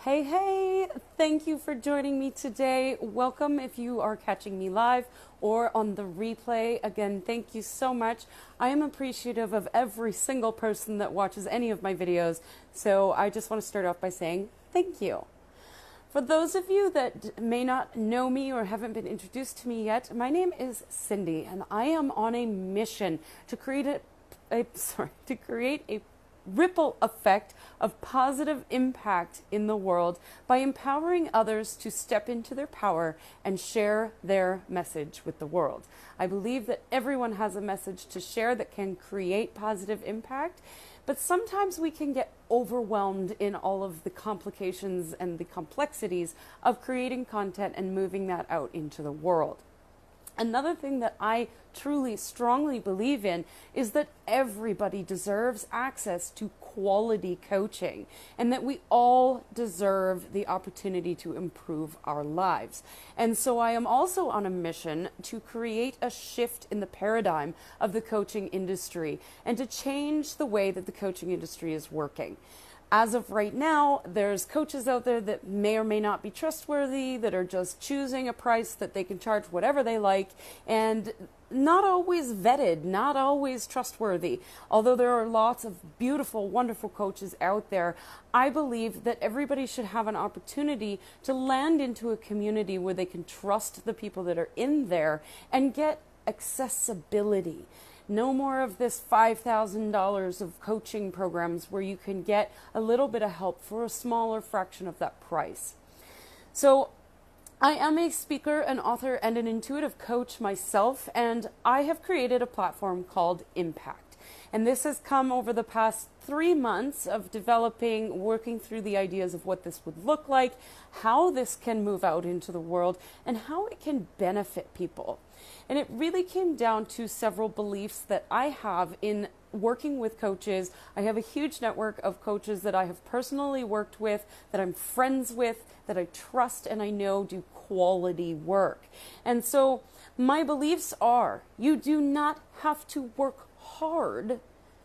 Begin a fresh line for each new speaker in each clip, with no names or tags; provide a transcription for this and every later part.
Hey, hey, thank you for joining me today. Welcome if you are catching me live or on the replay. Again, thank you so much. I am appreciative of every single person that watches any of my videos, so I just want to start off by saying thank you. For those of you that may not know me or haven't been introduced to me yet, my name is Cindy, and I am on a mission to create a ripple effect of positive impact in the world by empowering others to step into their power and share their message with the world. I believe that everyone has a message to share that can create positive impact, but sometimes we can get overwhelmed in all of the complications and the complexities of creating content and moving that out into the world. Another thing that I truly, strongly believe in is that everybody deserves access to quality coaching and that we all deserve the opportunity to improve our lives. And so I am also on a mission to create a shift in the paradigm of the coaching industry and to change the way that the coaching industry is working. As of right now, there's coaches out there that may or may not be trustworthy, that are just choosing a price that they can charge whatever they like, and not always vetted, not always trustworthy. Although there are lots of beautiful, wonderful coaches out there, I believe that everybody should have an opportunity to land into a community where they can trust the people that are in there and get accessibility. No more of this $5,000 of coaching programs where you can get a little bit of help for a smaller fraction of that price. So I am a speaker, an author, and an intuitive coach myself, and I have created a platform called Impact. And this has come over the past 3 months of developing, working through the ideas of what this would look like, how this can move out into the world, and how it can benefit people. And it really came down to several beliefs that I have in working with coaches. I have a huge network of coaches that I have personally worked with, that I'm friends with, that I trust and I know do quality work. And so my beliefs are, you do not have to work hard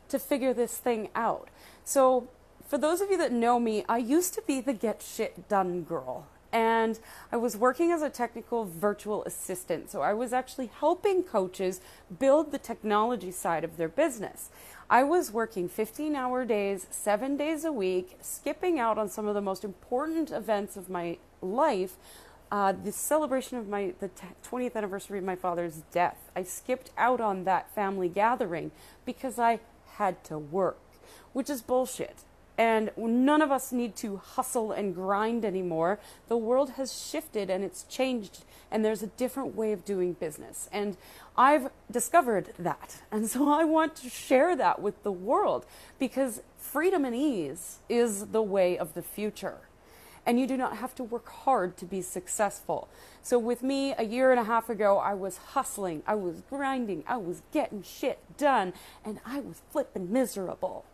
to figure this thing out. So for those of you that know me, I used to be the get shit done girl. And I was working as a technical virtual assistant. So I was actually helping coaches build the technology side of their business. I was working 15-hour days, 7 days a week, skipping out on some of the most important events of my life. The celebration of the 20th anniversary of my father's death. I skipped out on that family gathering because I had to work, which is bullshit. And none of us need to hustle and grind anymore. The world has shifted and it's changed, and there's a different way of doing business. And I've discovered that. And so I want to share that with the world because freedom and ease is the way of the future. And you do not have to work hard to be successful. So with me, a year and a half ago, I was hustling, I was grinding, I was getting shit done, and I was flipping miserable.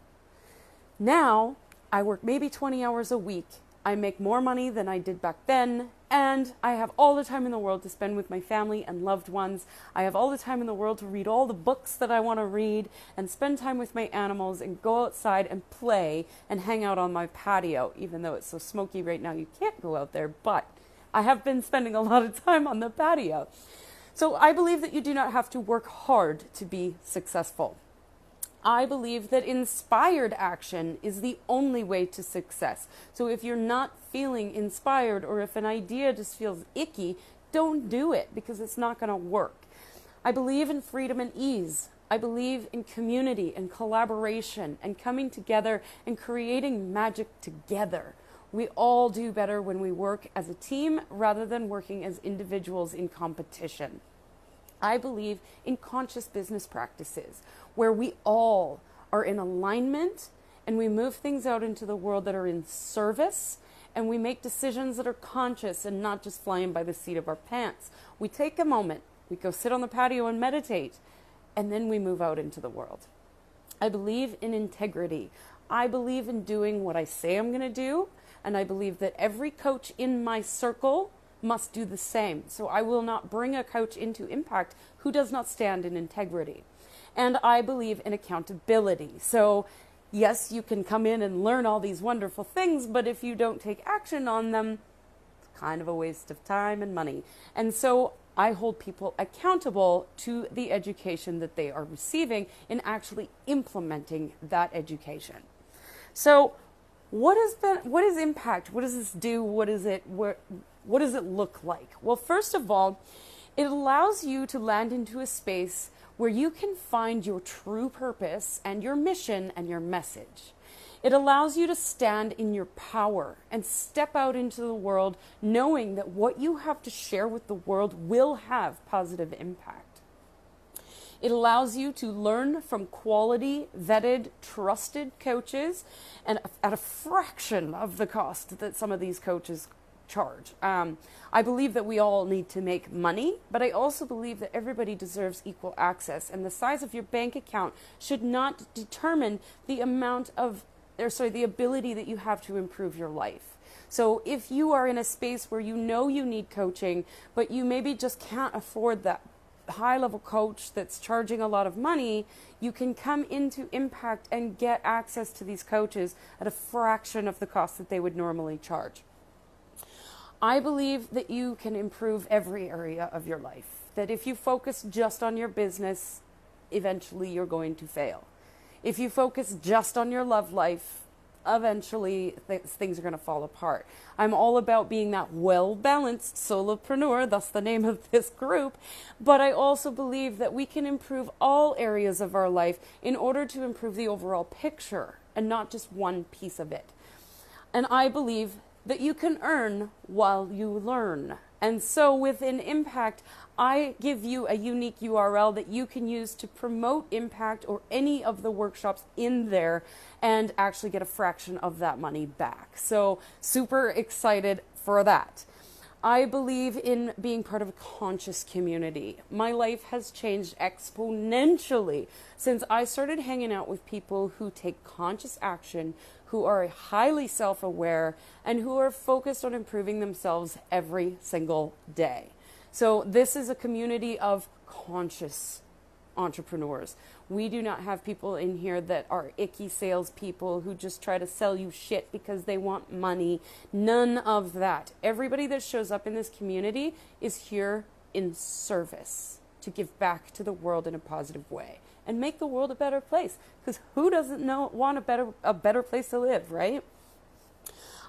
Now, I work maybe 20 hours a week. I make more money than I did back then, and I have all the time in the world to spend with my family and loved ones. I have all the time in the world to read all the books that I want to read and spend time with my animals and go outside and play and hang out on my patio, even though it's so smoky right now you can't go out there, but I have been spending a lot of time on the patio. So I believe that you do not have to work hard to be successful. I believe that inspired action is the only way to success. So if you're not feeling inspired or if an idea just feels icky, don't do it because it's not going to work. I believe in freedom and ease. I believe in community and collaboration and coming together and creating magic together. We all do better when we work as a team rather than working as individuals in competition. I believe in conscious business practices where we all are in alignment and we move things out into the world that are in service and we make decisions that are conscious and not just flying by the seat of our pants. We take a moment, we go sit on the patio and meditate, and then we move out into the world. I believe in integrity. I believe in doing what I say I'm going to do, and I believe that every coach in my circle must do the same. So I will not bring a coach into Impact who does not stand in integrity. And I believe in accountability. So Yes, you can come in and learn all these wonderful things, but if you don't take action on them, it's kind of a waste of time and money. And so I hold people accountable to the education that they are receiving in actually implementing that education. So what is impact? What does this do? What does it look like? Well, first of all, it allows you to land into a space where you can find your true purpose and your mission and your message. It allows you to stand in your power and step out into the world knowing that what you have to share with the world will have positive impact. It allows you to learn from quality, vetted, trusted coaches and at a fraction of the cost that some of these coaches charge. I believe that we all need to make money, but I also believe that everybody deserves equal access, and the size of your bank account should not determine the the ability that you have to improve your life. So if you are in a space where you know you need coaching, but you maybe just can't afford that high-level coach that's charging a lot of money, you can come into Impact and get access to these coaches at a fraction of the cost that they would normally charge. I believe that you can improve every area of your life, that if you focus just on your business, eventually you're going to fail. If you focus just on your love life, eventually things are going to fall apart. I'm all about being that well-balanced solopreneur, thus the name of this group, but I also believe that we can improve all areas of our life in order to improve the overall picture and not just one piece of it. And I believe that you can earn while you learn. And so within Impact, I give you a unique URL that you can use to promote Impact or any of the workshops in there and actually get a fraction of that money back. So super excited for that. I believe in being part of a conscious community. My life has changed exponentially since I started hanging out with people who take conscious action, who are highly self-aware, and who are focused on improving themselves every single day. So this is a community of conscious entrepreneurs. We do not have people in here that are icky salespeople who just try to sell you shit because they want money. None of that. Everybody that shows up in this community is here in service to give back to the world in a positive way and make the world a better place. Because who doesn't want a better place to live, right?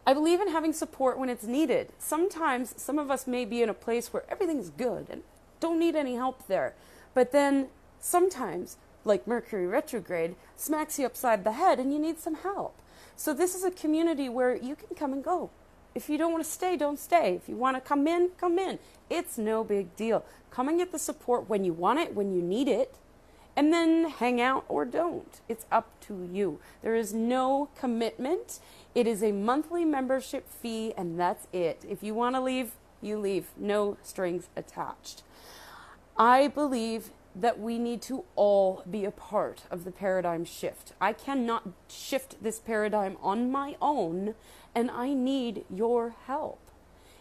I believe in having support when it's needed. Sometimes some of us may be in a place where everything's good and don't need any help there. But then sometimes, like Mercury retrograde, smacks you upside the head and you need some help. So this is a community where you can come and go. If you don't want to stay, don't stay. If you want to come in, come in. It's no big deal. Come and get the support when you want it, when you need it, and then hang out or don't. It's up to you. There is no commitment. It is a monthly membership fee, and that's it. If you want to leave, you leave. No strings attached. I believe that we need to all be a part of the paradigm shift. I cannot shift this paradigm on my own, and I need your help.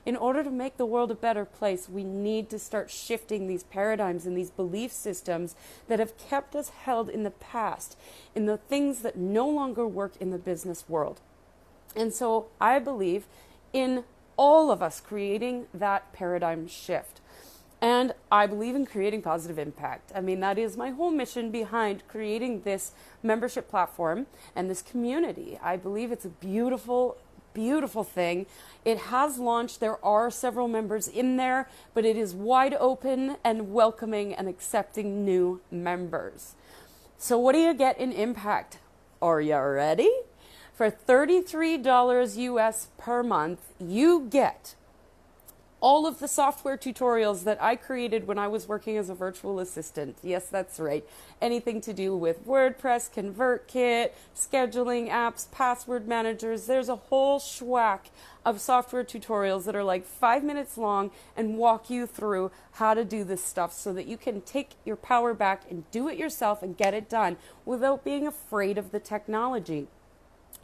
In order to make the world a better place, we need to start shifting these paradigms and these belief systems that have kept us held in the past, in the things that no longer work in the business world. And so I believe in all of us creating that paradigm shift. And I believe in creating positive impact. I mean, that is my whole mission behind creating this membership platform and this community. I believe it's a beautiful, beautiful thing. It has launched. There are several members in there, but it is wide open and welcoming and accepting new members. So what do you get in Impact? Are you ready? For $33 US per month, you get all of the software tutorials that I created when I was working as a virtual assistant. Yes, that's right. Anything to do with WordPress, ConvertKit, scheduling apps, password managers. There's a whole schwack of software tutorials that are like 5 minutes long and walk you through how to do this stuff so that you can take your power back and do it yourself and get it done without being afraid of the technology.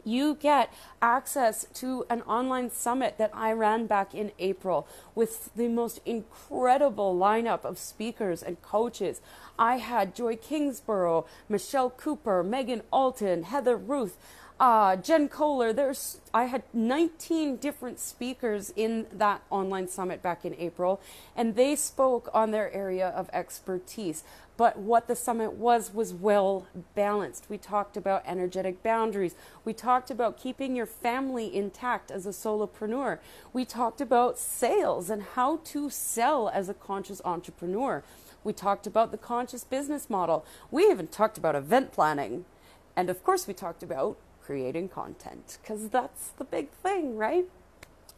You get access to an online summit that I ran back in April with the most incredible lineup of speakers and coaches. I had Joy Kingsborough, Michelle Cooper, Megan Alton, Heather Ruth, Jen Kohler. I had 19 different speakers in that online summit back in April, and they spoke on their area of expertise. But what the summit was well balanced. We talked about energetic boundaries. We talked about keeping your family intact as a solopreneur. We talked about sales and how to sell as a conscious entrepreneur. We talked about the conscious business model. We even talked about event planning. And of course, we talked about creating content, because that's the big thing, right?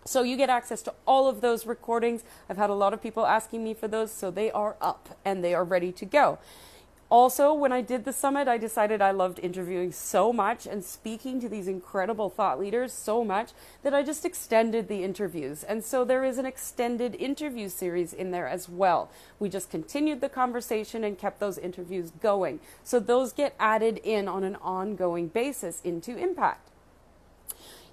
So you get access to all of those recordings. I've had a lot of people asking me for those, so they are up and they are ready to go. Also, when I did the summit, I decided I loved interviewing so much and speaking to these incredible thought leaders so much that I just extended the interviews. And so there is an extended interview series in there as well. We just continued the conversation and kept those interviews going. So those get added in on an ongoing basis into Impact.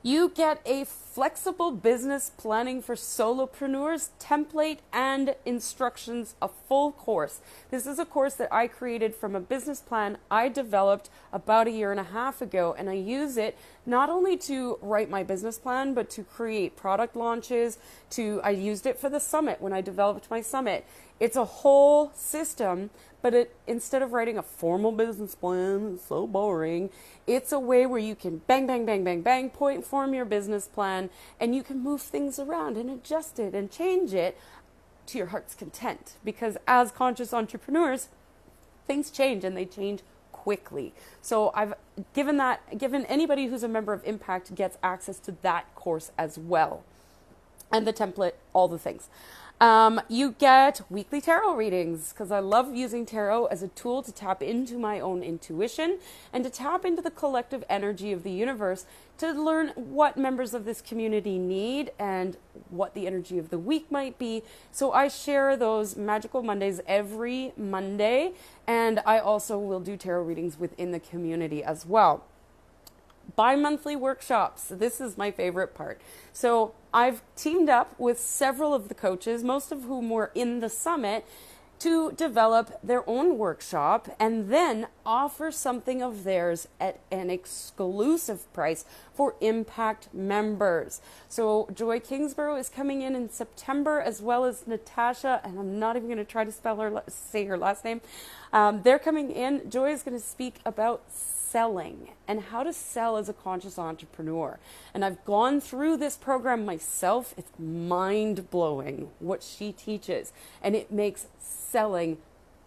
You get a flexible business planning for solopreneurs template and instructions, a full course. This is a course that I created from a business plan I developed about 1.5 years ago, and I use it not only to write my business plan, but to create product launches. I used it for the summit when I developed my summit. It's a whole system, but instead of writing a formal business plan, it's so boring, it's a way where you can bang, bang, bang, bang, bang, point form your business plan, and you can move things around and adjust it and change it to your heart's content. Because as conscious entrepreneurs, things change, and they change quickly. So I've given anybody who's a member of Impact gets access to that course as well. And the template, all the things. You get weekly tarot readings, because I love using tarot as a tool to tap into my own intuition and to tap into the collective energy of the universe to learn what members of this community need and what the energy of the week might be. So I share those Magical Mondays every Monday, and I also will do tarot readings within the community as well. Bi-monthly workshops. This is my favorite part. So I've teamed up with several of the coaches, most of whom were in the summit, to develop their own workshop and then offer something of theirs at an exclusive price for Impact members. So Joy Kingsborough is coming in September, as well as Natasha, and I'm not even going to try to say her last name. They're coming in. Joy is going to speak about selling and how to sell as a conscious entrepreneur. And I've gone through this program myself. It's mind-blowing what she teaches, and it makes selling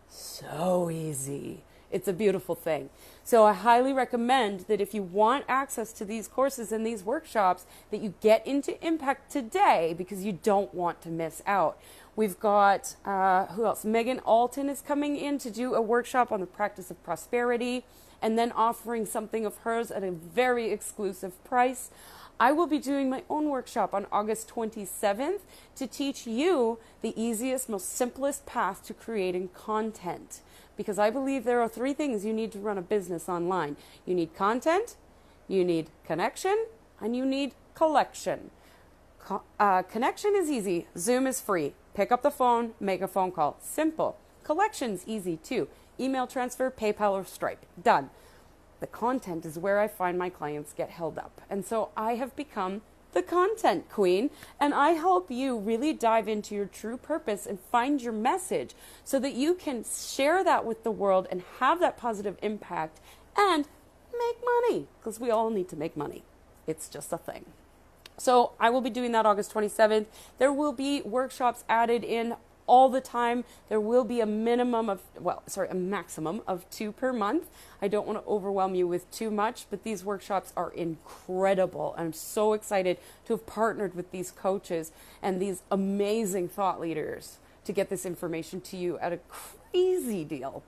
so easy. It's a beautiful thing. So I highly recommend that if you want access to these courses and these workshops, that you get into Impact today, because you don't want to miss out. We've got, who else? Megan Alton is coming in to do a workshop on the practice of prosperity, and then offering something of hers at a very exclusive price. I will be doing my own workshop on August 27th to teach you the easiest, most simplest path to creating content. Because I believe there are 3 things you need to run a business online. You need content, you need connection, and you need collection. Connection is easy. Zoom is free. Pick up the phone, make a phone call. Simple. Collection's easy too. Email transfer, PayPal, or Stripe. Done. The content is where I find my clients get held up. And so I have become the content queen, and I help you really dive into your true purpose and find your message so that you can share that with the world and have that positive impact and make money, because we all need to make money. It's just a thing. So I will be doing that August 27th. There will be workshops added in all the time. There will be a maximum of 2 per month. I don't want to overwhelm you with too much, but these workshops are incredible. I'm so excited to have partnered with these coaches and these amazing thought leaders to get this information to you at a crazy deal.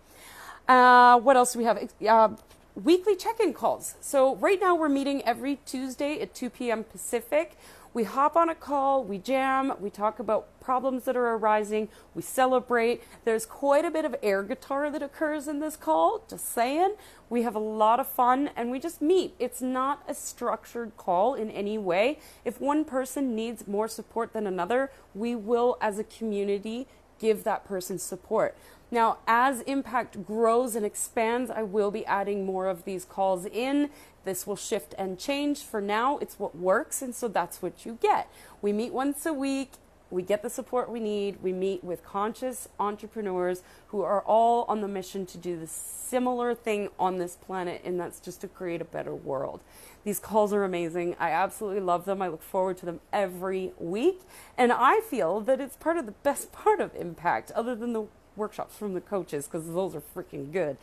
What else do we have? weekly check-in calls. So right now we're meeting every Tuesday at 2 p.m. Pacific. We hop on a call, we jam, we talk about problems that are arising, we celebrate. There's quite a bit of air guitar that occurs in this call, just saying. We have a lot of fun and we just meet. It's not a structured call in any way. If one person needs more support than another, we will, as a community, give that person support. Now, as Impact grows and expands, I will be adding more of these calls in. This will shift and change. For now, it's what works, and so that's what you get. We meet once a week. We get the support we need. We meet with conscious entrepreneurs who are all on the mission to do the similar thing on this planet, and that's just to create a better world. These calls are amazing. I absolutely love them. I look forward to them every week, and I feel that it's part of the best part of Impact, other than the workshops from the coaches, because those are freaking good.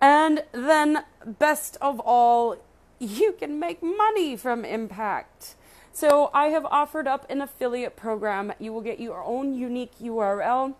And then, best of all, you can make money from Impact. So I have offered up an affiliate program. You will get your own unique URL.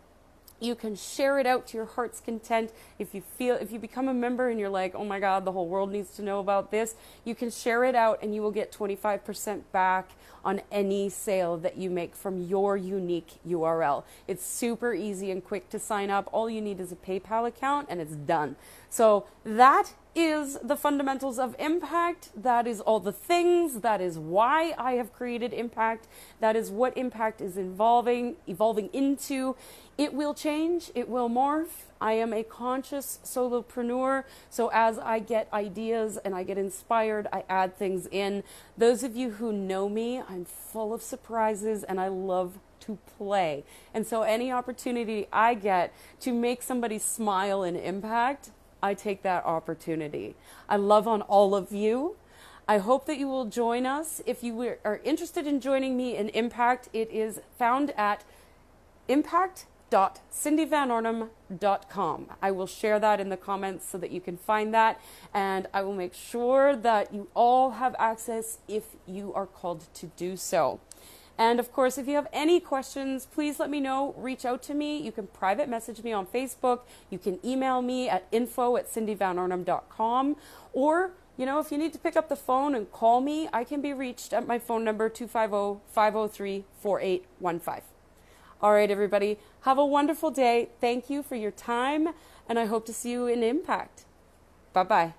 You can share it out to your heart's content. If you become a member and you're like, oh my God, the whole world needs to know about this, you can share it out and you will get 25% back on any sale that you make from your unique URL. It's super easy and quick to sign up. All you need is a PayPal account and it's done. So that is the fundamentals of Impact. That is all the things. That is why I have created Impact. That is what Impact is evolving into. It will change. It will morph. I am a conscious solopreneur, so as I get ideas and I get inspired, I add things in. Those of you who know me, I'm full of surprises and I love to play. And so any opportunity I get to make somebody smile in Impact, I take that opportunity. I love on all of you. I hope that you will join us. If you are interested in joining me in Impact, it is found at impact.cindyvanornam.com. I will share that in the comments so that you can find that, and I will make sure that you all have access if you are called to do so. And of course, if you have any questions, please let me know. Reach out to me. You can private message me on Facebook. You can email me at info@cindyvanornam.com. Or, if you need to pick up the phone and call me, I can be reached at my phone number 250-503-4815. All right, everybody, have a wonderful day. Thank you for your time, and I hope to see you in Impact. Bye-bye.